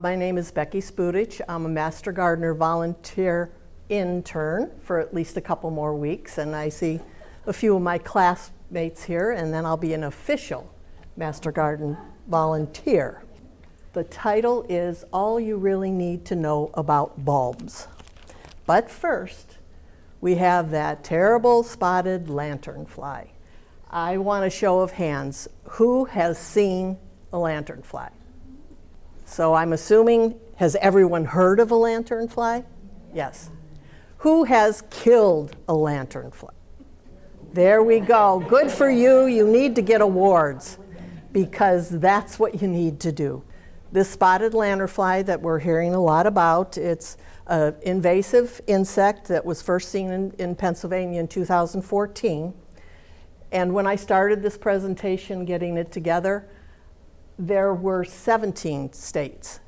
My name is Becky Spudich. I'm a Master Gardener volunteer intern for at least a couple more weeks, and I see a few of my classmates here, and then I'll be an official Master Garden volunteer. The title is All You Really Need to Know About Bulbs. But first, we have that terrible spotted lanternfly. I want a show of hands. Who has seen a lanternfly? So I'm assuming, has everyone heard of a lanternfly? Yes. Who has killed a lanternfly? There we go. Good for you. You need to get awards because that's what you need to do. This spotted lanternfly that we're hearing a lot about, it's an invasive insect that was first seen in Pennsylvania in 2014. And when I started this presentation, getting it together, there were 17 states.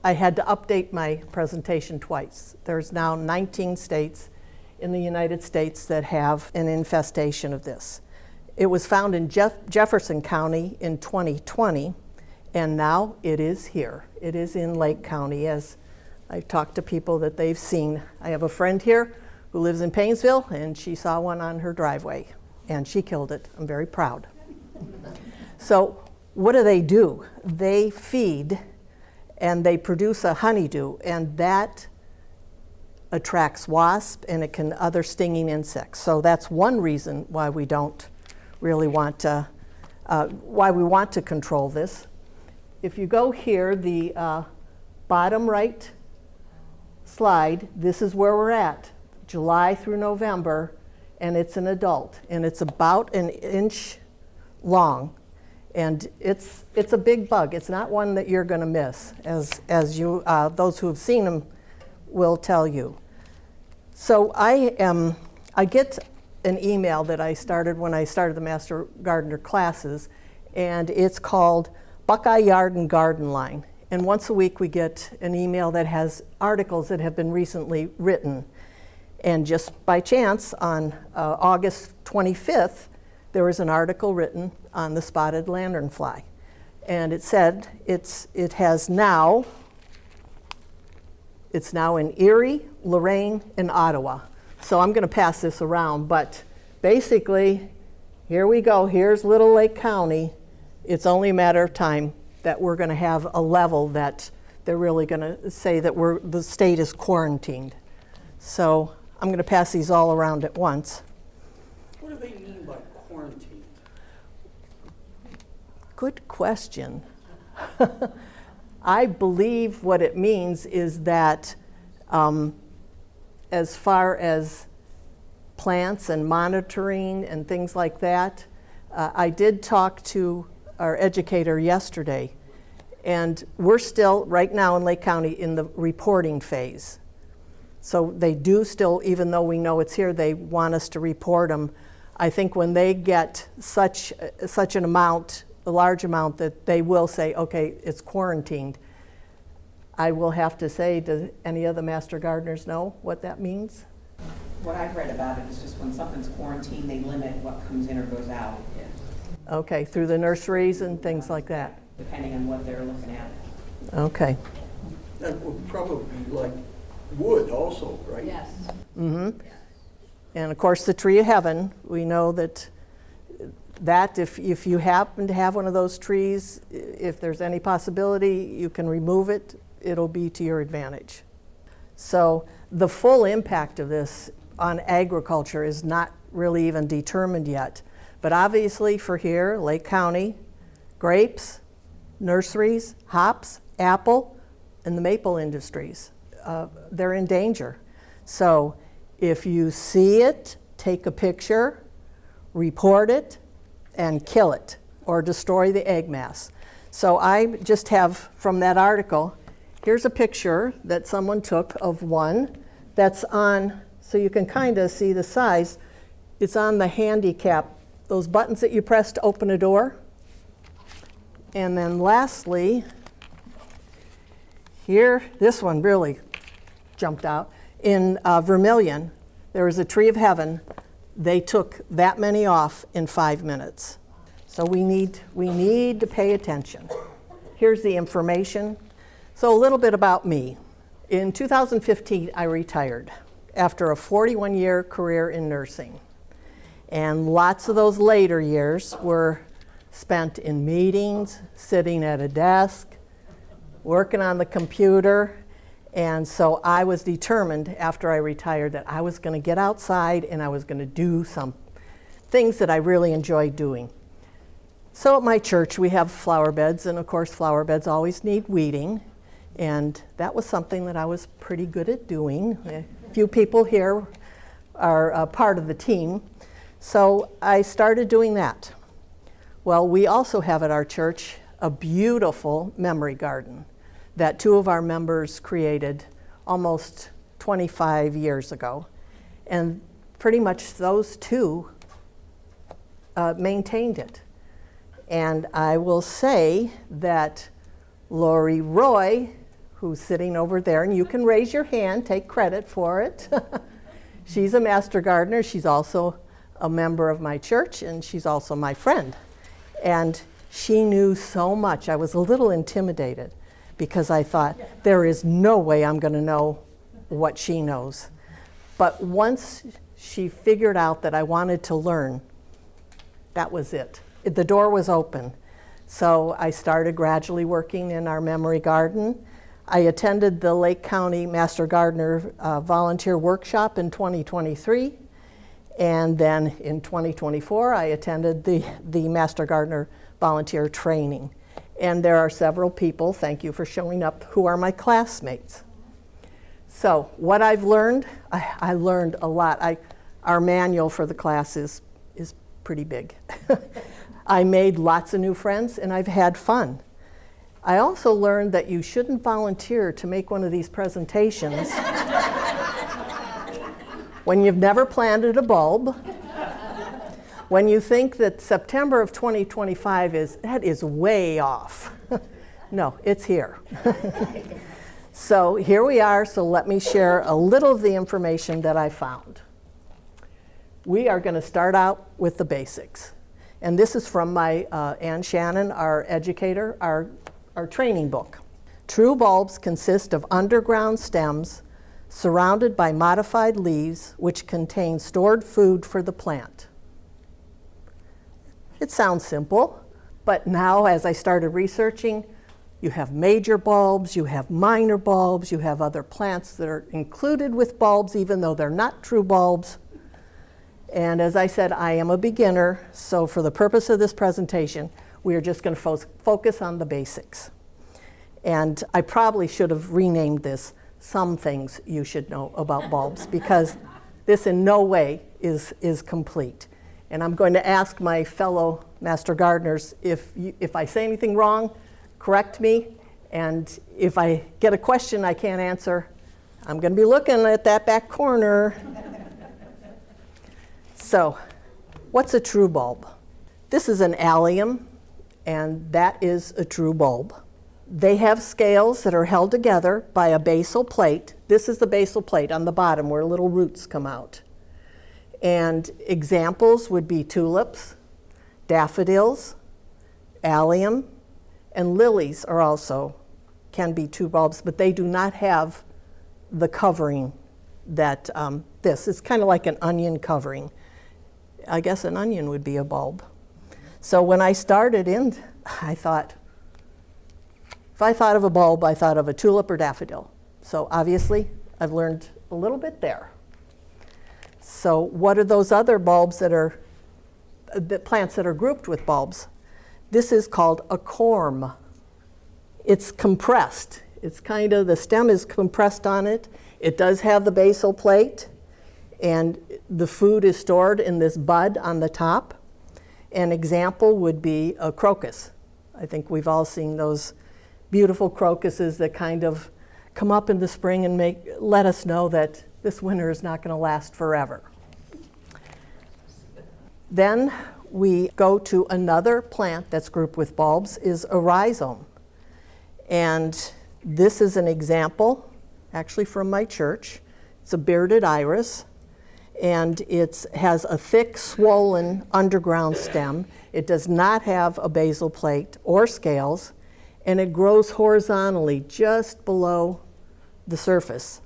I had to update my presentation twice. There's now 19 states in the United States that have an infestation of this. It was found in Jefferson County in 2020, and now it is here. It is in Lake County, as I've talked to people that they've seen. I have a friend here who lives in Painesville, and she saw one on her driveway, and she killed it. I'm very proud. So what do? They feed and they produce a honeydew, and that attracts wasps and it can other stinging insects. So that's one reason why we don't really want to, why we want to control this. If you go here, the bottom right slide, this is where we're at, July through November, and it's an adult, and it's about an inch long. And it's a big bug. It's not one that you're going to miss, as you those who have seen them will tell you. So I get an email that I started when I started the Master Gardener classes, and it's called Buckeye Yard and Garden Line. And once a week we get an email that has articles that have been recently written. And just by chance, on August 25th, there was an article written on the spotted lanternfly. And it said it's now in Erie, Lorraine, and Ottawa. So I'm going to pass this around, but basically, here we go. Here's Little Lake County. It's only a matter of time that we're going to have a level that they're really going to say that the state is quarantined. So I'm going to pass these all around at once. What do they mean by quarantine? Good question. I believe what it means is that as far as plants and monitoring and things like that, I did talk to our educator yesterday, and we're still right now in Lake County in the reporting phase. So they do still, even though we know it's here, they want us to report them. I think when they get such an amount, a large amount, that they will say, okay, it's quarantined. I will have to say, does any of the Master Gardeners know what that means? What I've read about it is just when something's quarantined, they limit what comes in or goes out. Yeah. Okay, through the nurseries and things like that. Depending on what they're looking at. Okay. That would probably be like wood also, right? Yes. Mm-hmm. Yeah. And of course, the tree of heaven, we know that if you happen to have one of those trees, if there's any possibility you can remove it, it'll be to your advantage. So the full impact of this on agriculture is not really even determined yet. But obviously for here, Lake County, grapes, nurseries, hops, apple, and the maple industries, they're in danger. So if you see it, take a picture, report it, and kill it, or destroy the egg mass. So I just have, from that article, here's a picture that someone took of one that's on, so you can kind of see the size. It's on the handicap, those buttons that you press to open a door. And then lastly, here, this one really jumped out. In Vermilion, there was a tree of heaven. They took that many off in 5 minutes. So we need to pay attention. Here's the information. So a little bit about me. In 2015, I retired after a 41-year career in nursing. And lots of those later years were spent in meetings, sitting at a desk, working on the computer. And so I was determined after I retired that I was going to get outside and I was going to do some things that I really enjoyed doing. So at my church we have flower beds, and of course flower beds always need weeding. And that was something that I was pretty good at doing. A few people here are a part of the team. So I started doing that. Well, we also have at our church a beautiful memory garden that two of our members created almost 25 years ago. And pretty much those two maintained it. And I will say that Lori Roy, who's sitting over there, and you can raise your hand, take credit for it. She's a master gardener. She's also a member of my church, and she's also my friend. And she knew so much. I was a little intimidated because I thought, there is no way I'm going to know what she knows. But once she figured out that I wanted to learn, that was it. The door was open. So I started gradually working in our memory garden. I attended the Lake County Master Gardener Volunteer Workshop in 2023. And then in 2024, I attended the Master Gardener Volunteer Training. And there are several people, thank you for showing up, who are my classmates. So what I've learned, I learned a lot. Our manual for the class is pretty big. I made lots of new friends, and I've had fun. I also learned that you shouldn't volunteer to make one of these presentations when you've never planted a bulb, when you think that September of 2025 is way off. No, it's here. So here we are, so let me share a little of the information that I found. We are going to start out with the basics. And this is from my Ann Shannon, our educator, our training book. True bulbs consist of underground stems surrounded by modified leaves which contain stored food for the plant. It sounds simple, but now as I started researching, you have major bulbs, you have minor bulbs, you have other plants that are included with bulbs even though they're not true bulbs. And as I said, I am a beginner, so for the purpose of this presentation, we are just going to focus on the basics. And I probably should have renamed this Some Things You Should Know About Bulbs, because this in no way is complete. And I'm going to ask my fellow master gardeners, if I say anything wrong, correct me. And if I get a question I can't answer, I'm going to be looking at that back corner. So, what's a true bulb? This is an allium, and that is a true bulb. They have scales that are held together by a basal plate. This is the basal plate on the bottom where little roots come out. And examples would be tulips, daffodils, allium, and lilies are also can be true bulbs, but they do not have the covering that this is kind of like an onion covering. I guess an onion would be a bulb. So when I started in, I thought, if I thought of a bulb, I thought of a tulip or daffodil. So obviously, I've learned a little bit there. So what are those other bulbs that are, the plants that are grouped with bulbs? This is called a corm. It's compressed. It's kind of, the stem is compressed on it. It does have the basal plate, and the food is stored in this bud on the top. An example would be a crocus. I think we've all seen those beautiful crocuses that kind of come up in the spring and let us know that this winter is not going to last forever. Then we go to another plant that's grouped with bulbs, is a rhizome. And this is an example, actually from my church. It's a bearded iris, and it has a thick, swollen underground stem. It does not have a basal plate or scales, and it grows horizontally just below the surface.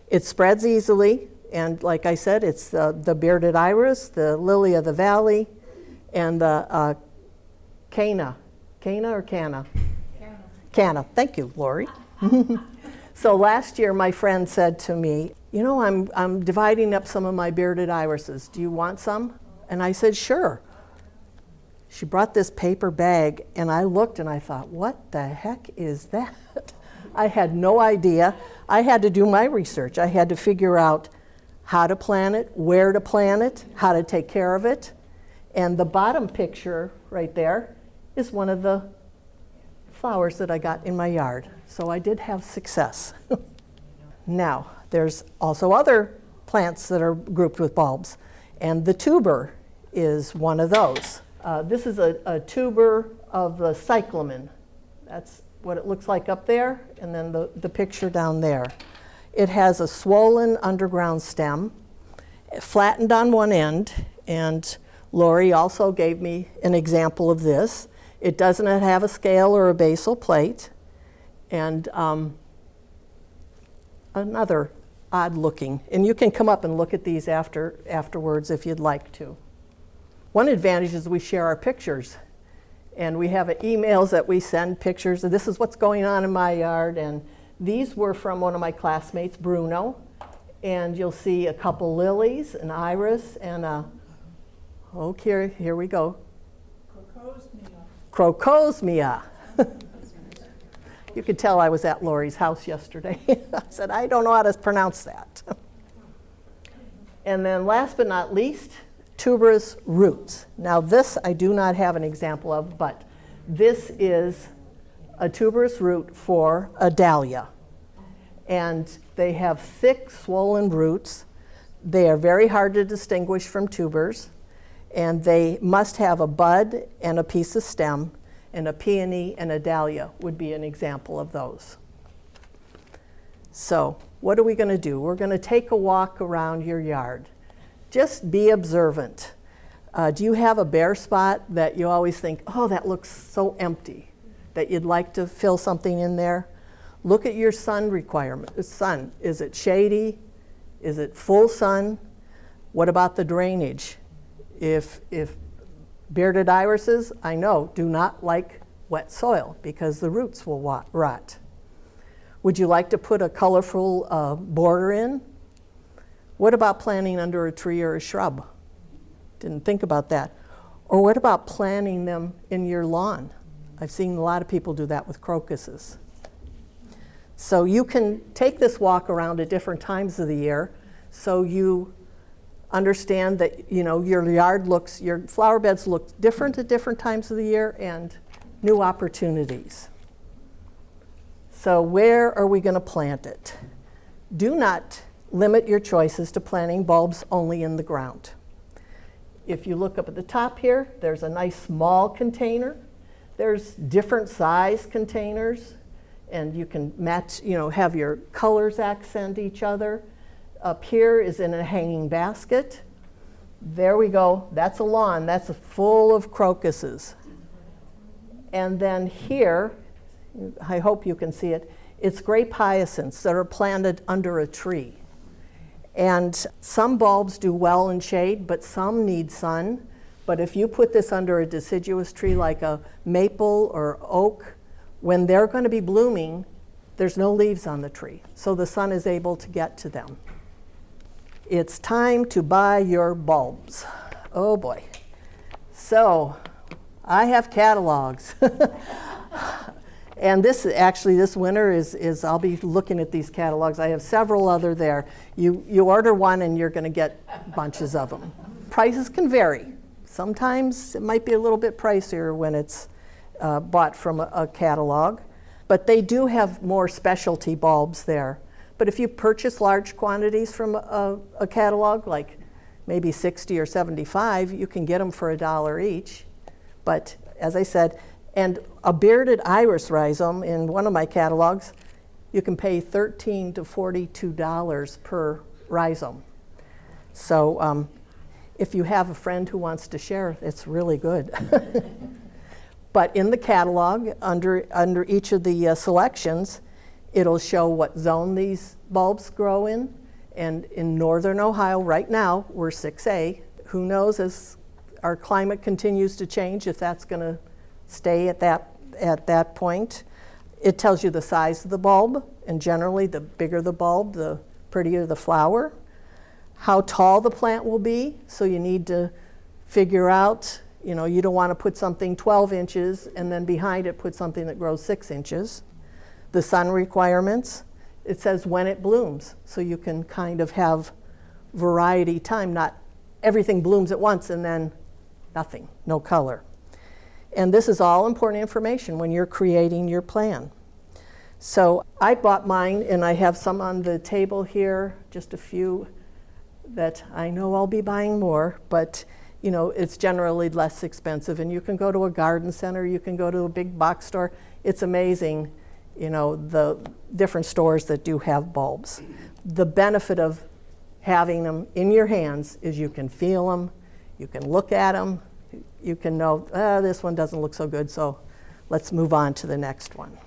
It spreads easily, and like I said, it's the bearded iris, the lily of the valley, and the canna. Canna or canna? Canna. Thank you, Lori. So last year, my friend said to me, you know, I'm dividing up some of my bearded irises. Do you want some? And I said, sure. She brought this paper bag, and I looked and I thought, what the heck is that? I had no idea. I had to do my research. I had to figure out how to plant it, where to plant it, how to take care of it. And the bottom picture right there is one of the flowers that I got in my yard. So I did have success. Now, there's also other plants that are grouped with bulbs, and the tuber is one of those. This is a tuber of the cyclamen. That's what it looks like up there, and then the picture down there. It has a swollen underground stem, flattened on one end, and Lori also gave me an example of this. It doesn't have a scale or a basal plate, and another odd looking. And you can come up and look at these afterwards if you'd like to. One advantage is we share our pictures, and we have emails that we send pictures. This is what's going on in my yard, and these were from one of my classmates, Bruno, and you'll see a couple lilies, an iris, and here we go. Crocosmia. You could tell I was at Lori's house yesterday. I said, I don't know how to pronounce that. And then last but not least, tuberous roots. Now this I do not have an example of, but this is a tuberous root for a dahlia. And they have thick, swollen roots. They are very hard to distinguish from tubers, and they must have a bud and a piece of stem, and a peony and a dahlia would be an example of those. So what are we going to do? We're going to take a walk around your yard. Just be observant. Do you have a bare spot that you always think, oh, that looks so empty, that you'd like to fill something in there? Look at your sun requirement. Sun, is it shady? Is it full sun? What about the drainage? If bearded irises, I know, do not like wet soil because the roots will rot. Would you like to put a colorful border in? What about planting under a tree or a shrub? Didn't think about that. Or what about planting them in your lawn? I've seen a lot of people do that with crocuses. So you can take this walk around at different times of the year so you understand that, you know, your flower beds look different at different times of the year, and new opportunities. So where are we going to plant it? Do not limit your choices to planting bulbs only in the ground. If you look up at the top here, there's a nice small container. There's different size containers, and you can match, have your colors accent each other. Up here is in a hanging basket. There we go. That's a lawn. That's full of crocuses. And then here, I hope you can see it, it's grape hyacinths that are planted under a tree. And some bulbs do well in shade, but some need sun. But if you put this under a deciduous tree like a maple or oak, when they're going to be blooming, there's no leaves on the tree, so the sun is able to get to them. It's time to buy your bulbs. Oh boy. So I have catalogs. And this winter is I'll be looking at these catalogs. I have several other there. You order one and you're going to get bunches of them. Prices can vary. Sometimes it might be a little bit pricier when it's bought from a catalog, but they do have more specialty bulbs there. But if you purchase large quantities from a catalog, like maybe 60 or 75, you can get them for $1 each. But as I said, and a bearded iris rhizome in one of my catalogs, you can pay $13 to $42 per rhizome. So if you have a friend who wants to share, it's really good. But in the catalog, under each of the selections, it'll show what zone these bulbs grow in. And in northern Ohio, right now, we're 6A. Who knows, as our climate continues to change, if that's going to stay at that point. It tells you the size of the bulb, and generally the bigger the bulb, the prettier the flower. How tall the plant will be, so you need to figure out, you don't want to put something 12 inches and then behind it put something that grows 6 inches. The sun requirements, it says when it blooms, so you can kind of have variety time, not everything blooms at once and then nothing, no color. And this is all important information when you're creating your plan. So I bought mine, and I have some on the table here, just a few that I know I'll be buying more, but it's generally less expensive. And you can go to a garden center, you can go to a big box store. It's amazing, the different stores that do have bulbs. The benefit of having them in your hands is you can feel them, you can look at them, you can know, this one doesn't look so good, so let's move on to the next one.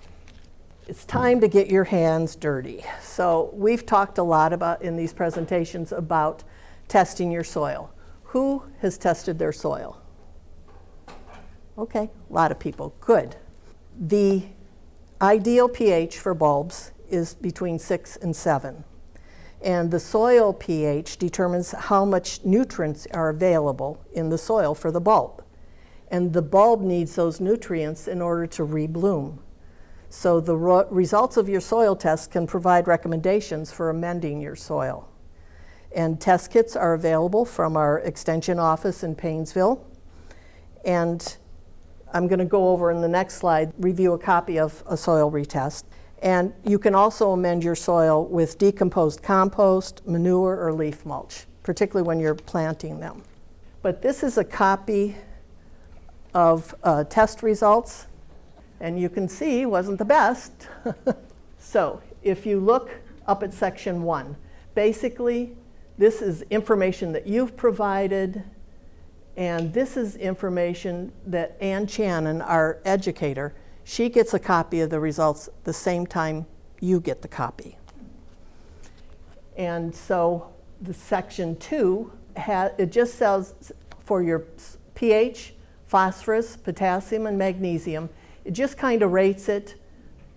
It's time to get your hands dirty. So we've talked a lot about in these presentations about testing your soil. Who has tested their soil? Okay, a lot of people. Good. The ideal pH for bulbs is between 6 and 7. And the soil pH determines how much nutrients are available in the soil for the bulb. And the bulb needs those nutrients in order to rebloom. So the results of your soil test can provide recommendations for amending your soil. And test kits are available from our extension office in Painesville. And I'm going to go over in the next slide, review a copy of a soil retest. And you can also amend your soil with decomposed compost, manure, or leaf mulch, particularly when you're planting them. But this is a copy of test results. And you can see wasn't the best. So if you look up at section 1, basically this is information that you've provided, and this is information that Ann Channon, our educator, she gets a copy of the results the same time you get the copy. And so the section 2, it just says for your pH, phosphorus, potassium, and magnesium, it just kind of rates it.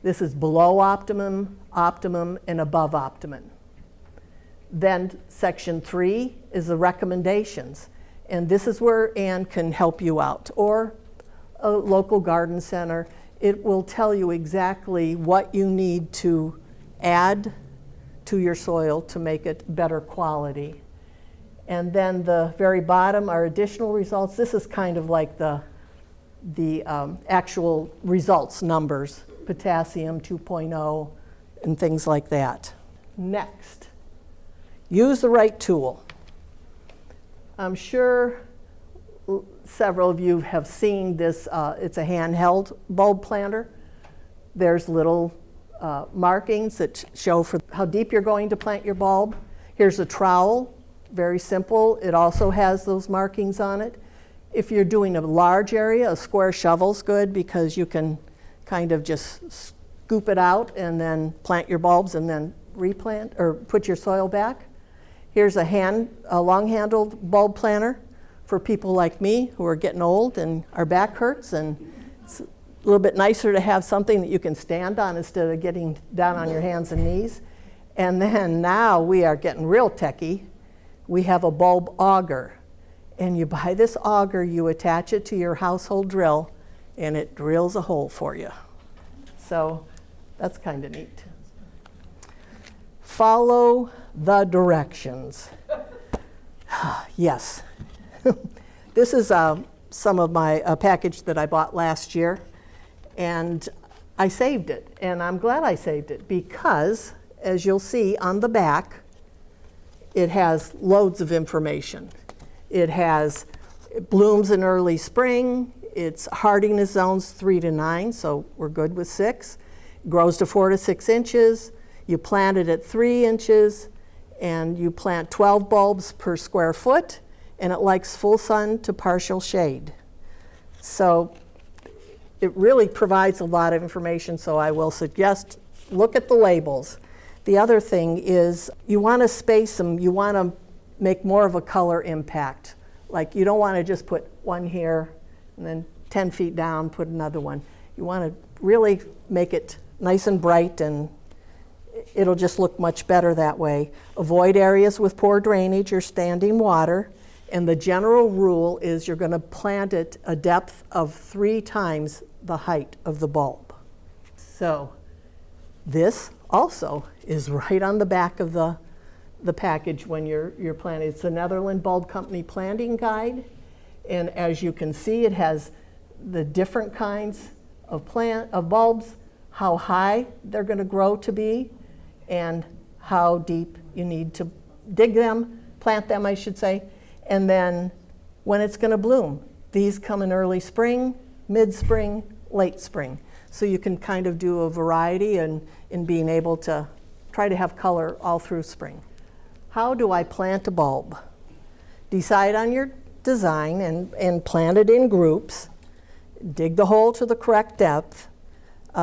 This is below optimum, optimum, and above optimum. Then section 3 is the recommendations. And this is where Ann can help you out, or a local garden center. It will tell you exactly what you need to add to your soil to make it better quality. And then the very bottom are additional results. This is kind of like the actual results numbers, potassium 2.0 and things like that. Next, use the right tool. I'm sure several of you have seen this. It's a handheld bulb planter. There's little markings that show for how deep you're going to plant your bulb. Here's a trowel, very simple. It also has those markings on it. If you're doing a large area, a square shovel's good because you can kind of just scoop it out and then plant your bulbs and then replant or put your soil back. Here's a long-handled bulb planter for people like me who are getting old and our back hurts, and it's a little bit nicer to have something that you can stand on instead of getting down on your hands and knees. And then now we are getting real techie. We have a bulb auger. And you buy this auger, you attach it to your household drill, and it drills a hole for you. So that's kind of neat. Follow the directions. Yes. This is some of my package that I bought last year, and I saved it. And I'm glad I saved it because, as you'll see on the back, it has loads of information. It blooms in early spring. Its hardiness zones 3 to 9, so we're good with 6. It grows to 4 to 6 inches. You plant it at 3 inches, and you plant 12 bulbs per square foot, and it likes full sun to partial shade. So it really provides a lot of information, so I will suggest look at the labels. The other thing is you want to space them. You want to make more of a color impact. Like you don't want to just put one here and then 10 feet down, put another one. You want to really make it nice and bright, and it'll just look much better that way. Avoid areas with poor drainage or standing water. And the general rule is you're going to plant it a depth of 3 times the height of the bulb. So this also is right on the back of the package when you're planting. It's the Netherlands Bulb Company Planting Guide. And as you can see, it has the different kinds of bulbs, how high they're going to grow to be, and how deep you need to dig them, plant them, I should say, and then when it's going to bloom. These come in early spring, mid-spring, late spring. So you can kind of do a variety in being able to try to have color all through spring. How do I plant a bulb? Decide on your design and plant it in groups. Dig the hole to the correct depth.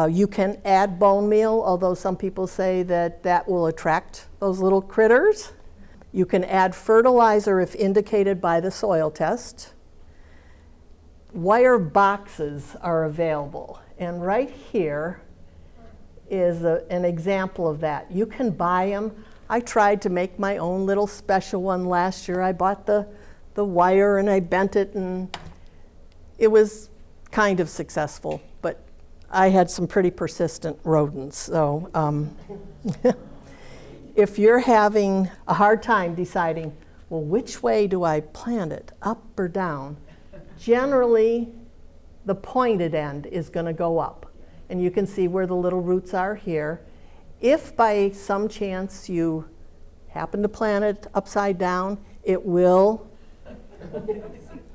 You can add bone meal, although some people say that will attract those little critters. You can add fertilizer if indicated by the soil test. Wire boxes are available, and right here is an example of that. You can buy them. I tried to make my own little special one last year. I bought the wire and I bent it, and it was kind of successful, but I had some pretty persistent rodents. So if you're having a hard time deciding, well, which way do I plant it, up or down? Generally, the pointed end is going to go up. And you can see where the little roots are here. If by some chance you happen to plant it upside down, it will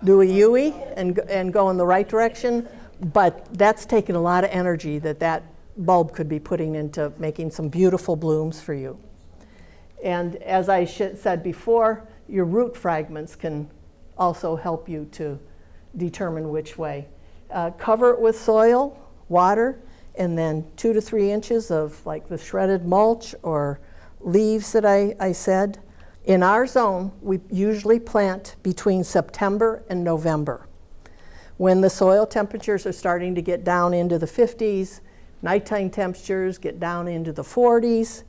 do a U-ey and go in the right direction. But that's taken a lot of energy that bulb could be putting into making some beautiful blooms for you. And as I said before, your root fragments can also help you to determine which way. Cover it with soil, water, and then 2 to 3 inches of like the shredded mulch or leaves that I said. In our zone, we usually plant between September and November. When the soil temperatures are starting to get down into the 50s, nighttime temperatures get down into the 40s,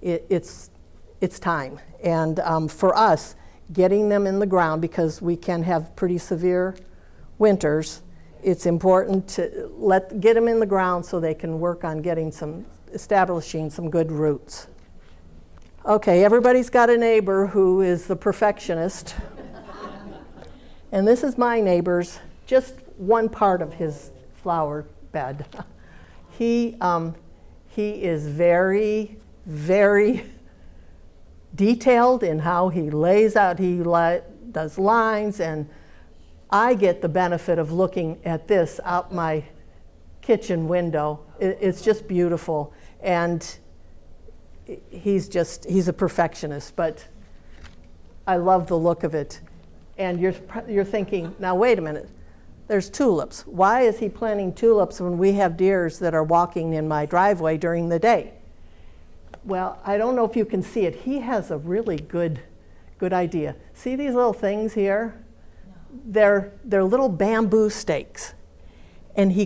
it's time. And for us, getting them in the ground, because we can have pretty severe winters, it's important to get them in the ground so they can work on establishing some good roots. Okay, everybody's got a neighbor who is the perfectionist. And this is my neighbor's, just one part of his flower bed. He is very, very detailed in how he lays out. He does lines, and I get the benefit of looking at this out my kitchen window. It's just beautiful. And he's a perfectionist, but I love the look of it. And you're thinking, now wait a minute, there's tulips. Why is he planting tulips when we have deers that are walking in my driveway during the day? Well, I don't know if you can see it. He has a really good idea. See these little things here? They're little bamboo stakes. And he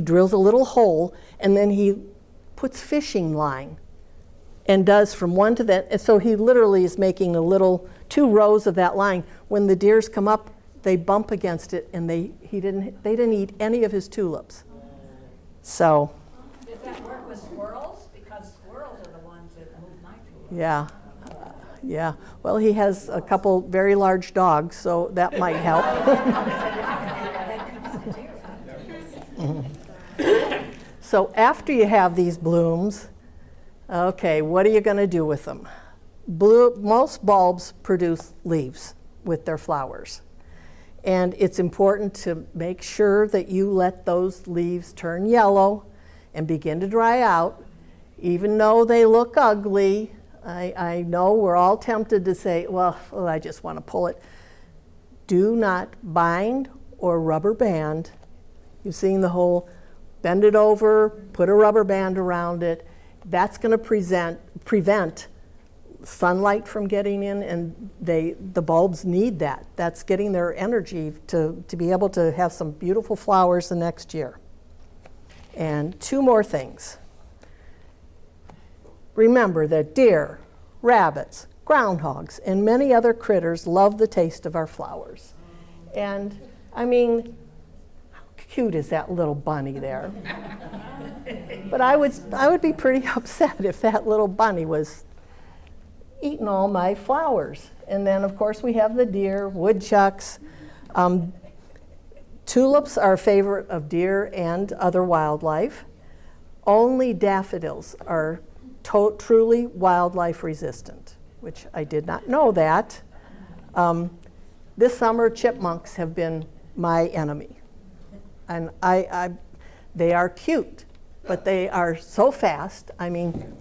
drills a little hole, and then he puts fishing line and does from one to that. And so he literally is making 2 rows of that line. When the deers come up, they bump against it, and they didn't eat any of his tulips. So. Does that work with squirrels? Because squirrels are the ones that move my tulips. Yeah. Yeah. Well, he has a couple very large dogs, so that might help. So after you have these blooms, okay, what are you going to do with them? Most bulbs produce leaves with their flowers. And it's important to make sure that you let those leaves turn yellow and begin to dry out. Even though they look ugly, I know we're all tempted to say, well, I just want to pull it. Do not bind or rubber band You've seen the whole bend it over, put a rubber band around it. That's going to prevent sunlight from getting in, and the bulbs need that. That's getting their energy to be able to have some beautiful flowers the next year. And two more things. Remember that deer, rabbits, groundhogs, and many other critters love the taste of our flowers. And I mean, how cute is that little bunny there? But I would be pretty upset if that little bunny was eating all my flowers. And then, of course, we have the deer, woodchucks. Tulips are a favorite of deer and other wildlife. Only daffodils are truly wildlife resistant, which I did not know that. This summer, chipmunks have been my enemy. And they are cute, but they are so fast. I mean,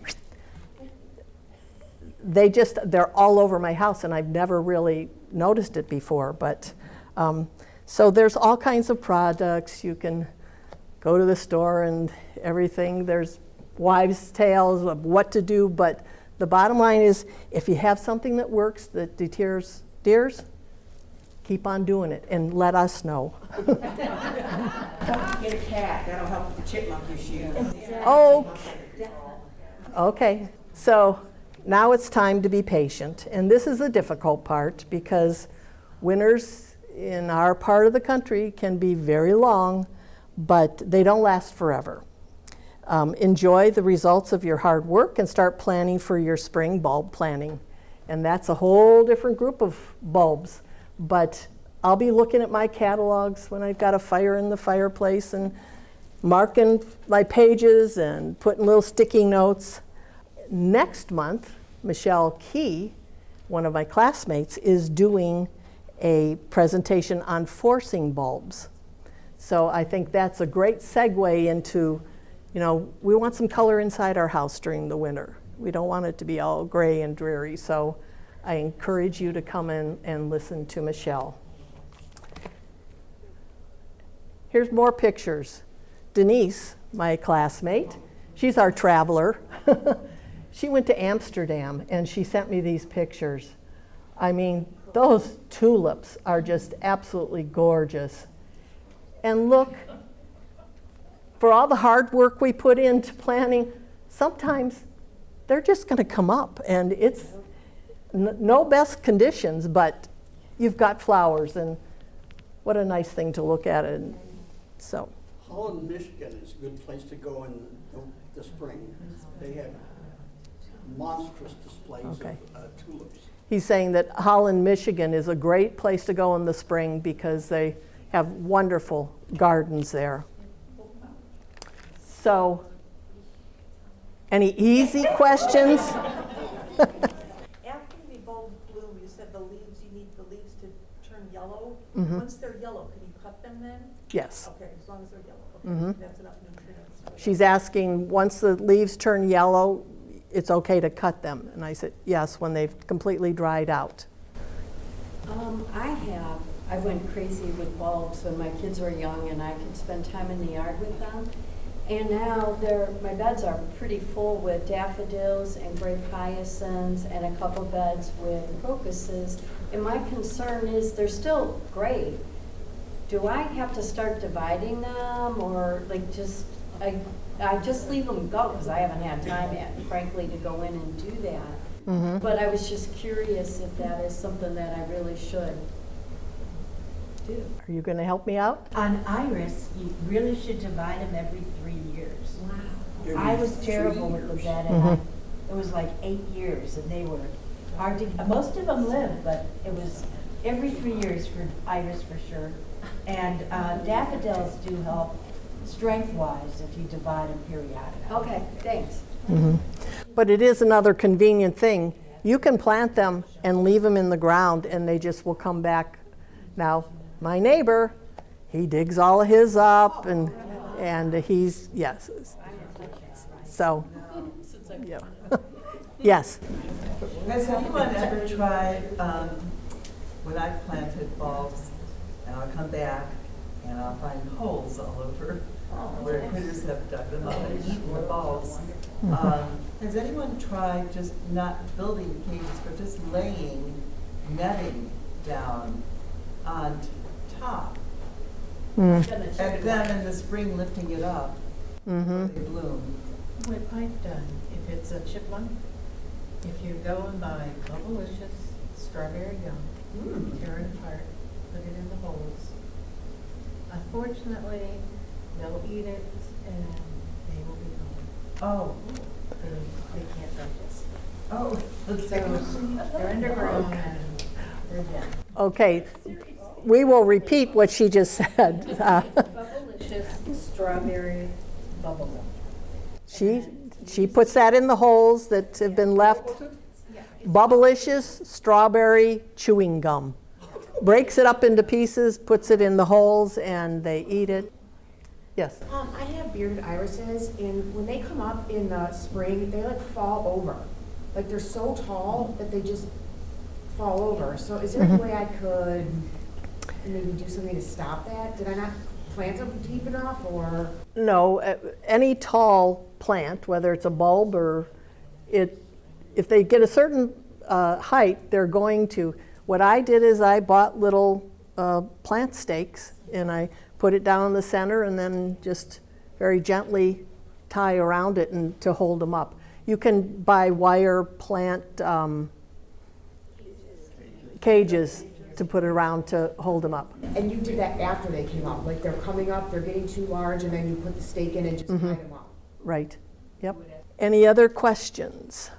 they're all over my house, and I've never really noticed it before. But so there's all kinds of products. You can go to the store and everything. There's wives' tales of what to do, but the bottom line is, if you have something that works that deters deers, keep on doing it and let us know. Get a cat, that'll help with the chipmunk issue. Okay, so now it's time to be patient, and this is the difficult part because winters in our part of the country can be very long, but they don't last forever. Enjoy the results of your hard work and start planning for your spring bulb planting. And that's a whole different group of bulbs. But I'll be looking at my catalogs when I've got a fire in the fireplace and marking my pages and putting little sticky notes. Next month, Michelle Key, one of my classmates, is doing a presentation on forcing bulbs. So I think that's a great segue into, we want some color inside our house during the winter. We don't want it to be all gray and dreary. So I encourage you to come in and listen to Michelle. Here's more pictures. Denise, my classmate, she's our traveler. She went to Amsterdam and she sent me these pictures. I mean, those tulips are just absolutely gorgeous. And look, for all the hard work we put into planting, sometimes they're just going to come up, and it's no best conditions, but you've got flowers, and what a nice thing to look at. And so Holland, Michigan is a good place to go in the spring. They have monstrous displays of tulips. He's saying that Holland, Michigan is a great place to go in the spring because they have wonderful gardens there. So, any easy questions? After the bulbs bloom, you said you need the leaves to turn yellow. Mm-hmm. Once they're yellow, can you cut them then? Yes. Okay, as long as they're yellow. Okay, Mm-hmm. that's enough nutrients. She's asking, once the leaves turn yellow, it's okay to cut them. And I said, yes, when they've completely dried out. I went crazy with bulbs when my kids were young and I could spend time in the yard with them. And now my beds are pretty full with daffodils and grape hyacinths and a couple beds with crocuses. And my concern is they're still great. Do I have to start dividing them, or I just leave them go because I haven't had time yet, frankly, to go in and do that. Mm-hmm. But I was just curious if that is something that I really should do. Are you going to help me out? On iris, you really should divide them every 3 years. Wow. I was terrible with the bed, and it was like 8 years, and they were hard to, most of them lived, but it was every 3 years for iris for sure. And daffodils do help strength-wise if you divide them periodically. Okay, thanks. Mm-hmm. But it is another convenient thing. You can plant them and leave them in the ground, and they just will come back. Now, my neighbor, he digs all of his up, and he's, yes. So, yeah. Yes. Has anyone ever tried, when I've planted bulbs, and I'll come back, and I'll find holes all over where critters have dug them up and eaten the bulbs. Has anyone tried just not building cages, but just laying netting down on top? And then in the spring lifting it up, they bloom. What I've done, if it's a chipmunk, if you go and buy Bubblicious strawberry gum, tear it apart, put it in the holes. Unfortunately, they'll eat it and they will be gone. Oh, They can't digest. oh, So they're underground and they're dead. Okay, we will repeat what she just said. Bubblicious strawberry bubble gum. She puts that in the holes that have been left. Bubblicious strawberry chewing gum. Breaks it up into pieces, puts it in the holes, and they eat it. Yes? I have bearded irises, and when they come up in the spring, they like fall over. Like they're so tall that they just fall over. So is there any way I could maybe do something to stop that? Did I not plant them deep enough, or? No, any tall plant, whether it's a bulb or if they get a certain height, they're going to. What I did is I bought little plant stakes and I put it down in the center and then just very gently tie around it and to hold them up. You can buy wire plant cages to put around to hold them up. And you did that after they came up, like they're coming up, they're getting too large, and then you put the stake in and just tie them up. Right, yep. Any other questions?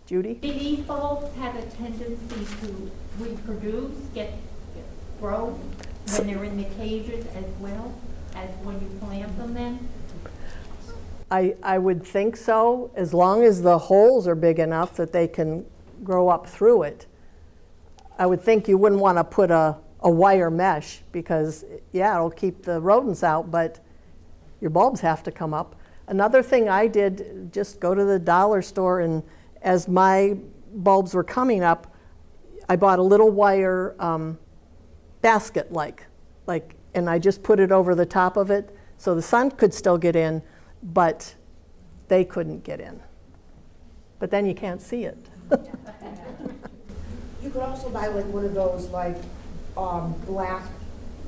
Judy? Do these bulbs have a tendency to reproduce, grow when they're in the cages as well as when you plant them then? I would think so, as long as the holes are big enough that they can grow up through it. I would think you wouldn't want to put a wire mesh because, yeah, it'll keep the rodents out, but your bulbs have to come up. Another thing I did, just go to the dollar store, and as my bulbs were coming up, I bought a little wire basket and I just put it over the top of it so the sun could still get in, but they couldn't get in. But then you can't see it. You could also buy like one of those like black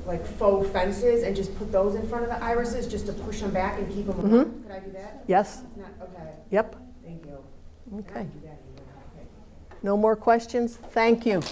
like faux fences and just put those in front of the irises just to push them back and keep them alive. Could I do that? Yes? Okay. Yep. Thank you. Okay. Do that either. Okay. No more questions? Thank you.